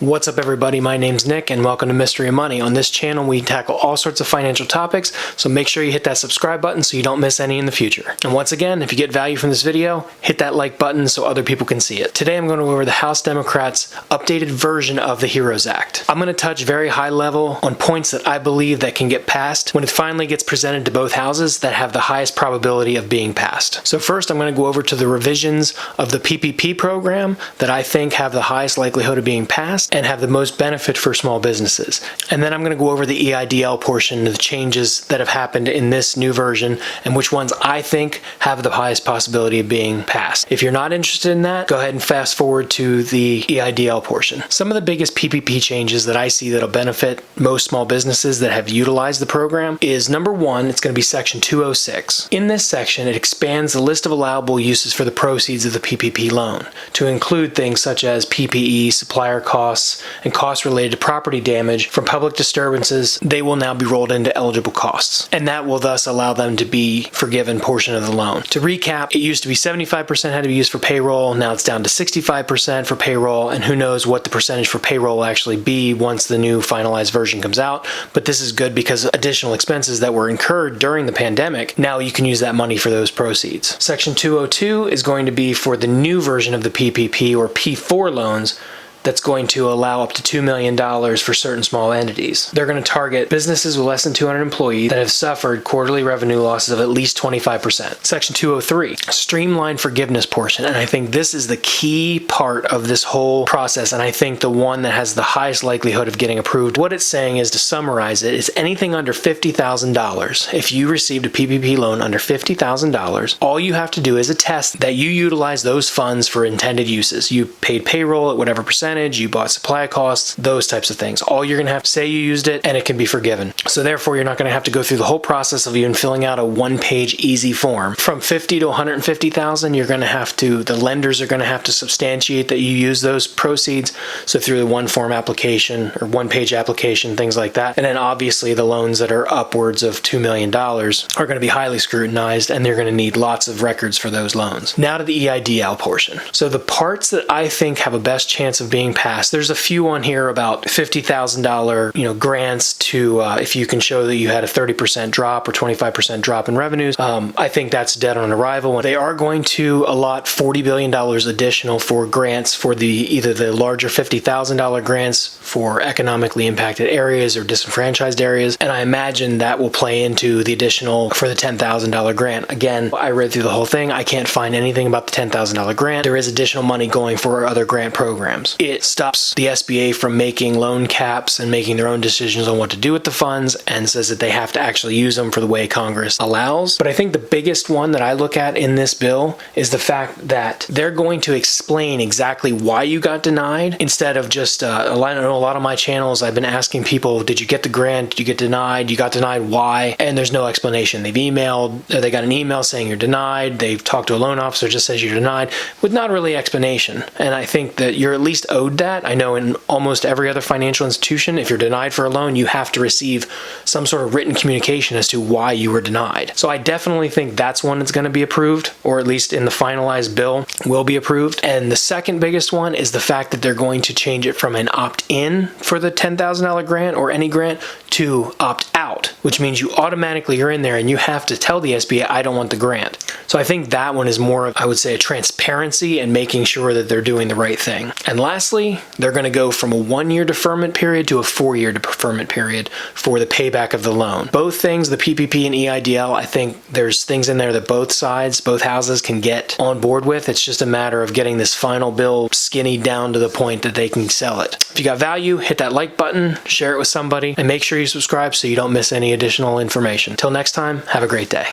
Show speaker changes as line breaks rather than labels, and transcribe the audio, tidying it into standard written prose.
What's up everybody, my name's Nick and welcome to Mystery of Money. On this channel we tackle all sorts of financial topics, so make sure you hit that subscribe button so you don't miss any in the future. And once again, if you get value from this video, hit that like button so other people can see it. Today I'm going to go over the House Democrats' updated version of the HEROS Act. I'm going to touch very high level on points that I believe that can get passed when it finally gets presented to both houses that have the highest probability of being passed. So first I'm going to go over to the revisions of the PPP program that I think have the highest likelihood of being passed and have the most benefit for small businesses. And then I'm going to go over the EIDL portion of the changes that have happened in this new version and which ones I think have the highest possibility of being passed. If you're not interested in that, go ahead and fast forward to the EIDL portion. Some of the biggest PPP changes that I see that'll benefit most small businesses that have utilized the program is number one, it's going to be section 206. In this section, it expands the list of allowable uses for the proceeds of the PPP loan to include things such as PPE, supplier costs, and costs related to property damage from public disturbances. They will now be rolled into eligible costs, and that will thus allow them to be forgiven portion of the loan. To recap, it used to be 75% had to be used for payroll, now it's down to 65% for payroll, and who knows what the percentage for payroll will actually be once the new finalized version comes out, but this is good because additional expenses that were incurred during the pandemic, now you can use that money for those proceeds. Section 202 is going to be for the new version of the PPP or P4 loans, that's going to allow up to $2 million for certain small entities. They're going to target businesses with less than 200 employees that have suffered quarterly revenue losses of at least 25%. Section 203, streamline forgiveness portion. And I think this is the key part of this whole process, and I think the one that has the highest likelihood of getting approved. What it's saying is, to summarize it, is anything under $50,000. If you received a PPP loan under $50,000, all you have to do is attest that you utilize those funds for intended uses. You paid payroll at whatever percentage, you bought supply costs, those types of things. All you're going to have to say you used it and it can be forgiven. So therefore, you're not going to have to go through the whole process of even filling out a one-page easy form. From 50 to 150,000, you're going to have to, the lenders are going to have to substantiate that you use those proceeds. So through the one form application or one-page application, things like that. And then obviously the loans that are upwards of $2 million are going to be highly scrutinized, and they're going to need lots of records for those loans. Now to the EIDL portion. So the parts that I think have a best chance of being passed, there's a few on here about $50,000 grants to if you can show that you had a 30% drop or 25% drop in revenues. I think that's dead on arrival. They are going to allot $40 billion additional for grants for either the larger $50,000 grants for economically impacted areas or disenfranchised areas, and I imagine that will play into the additional for the $10,000 grant. Again, I read through the whole thing. I can't find anything about the $10,000 grant. There is additional money going for other grant programs. It stops the SBA from making loan caps and making their own decisions on what to do with the funds, and says that they have to actually use them for the way Congress allows. But I think the biggest one that I look at in this bill is the fact that they're going to explain exactly why you got denied, instead of just, I know a lot of my channels, I've been asking people, did you get the grant? Did you get denied? You got denied, why? And there's no explanation. They've emailed, they got an email saying you're denied. They've talked to a loan officer, just says you're denied, with not really explanation. And I think that you're at least owed that. I know in almost every other financial institution, if you're denied for a loan, you have to receive some sort of written communication as to why you were denied. So I definitely think that's one that's going to be approved, or at least in the finalized bill will be approved. And the second biggest one is the fact that they're going to change it from an opt-in for the $10,000 grant or any grant to opt-out, which means you automatically are in there and you have to tell the SBA, I don't want the grant. So I think that one is more of, I would say, a transparency and making sure that they're doing the right thing. And lastly, they're going to go from a 1-year deferment period to a 4-year deferment period for the payback of the loan. Both things, the PPP and EIDL, I think there's things in there that both sides, both houses can get on board with. It's just a matter of getting this final bill skinny down to the point that they can sell it. If you got value, hit that like button, share it with somebody, and make sure you subscribe so you don't miss any additional information. Till next time, have a great day.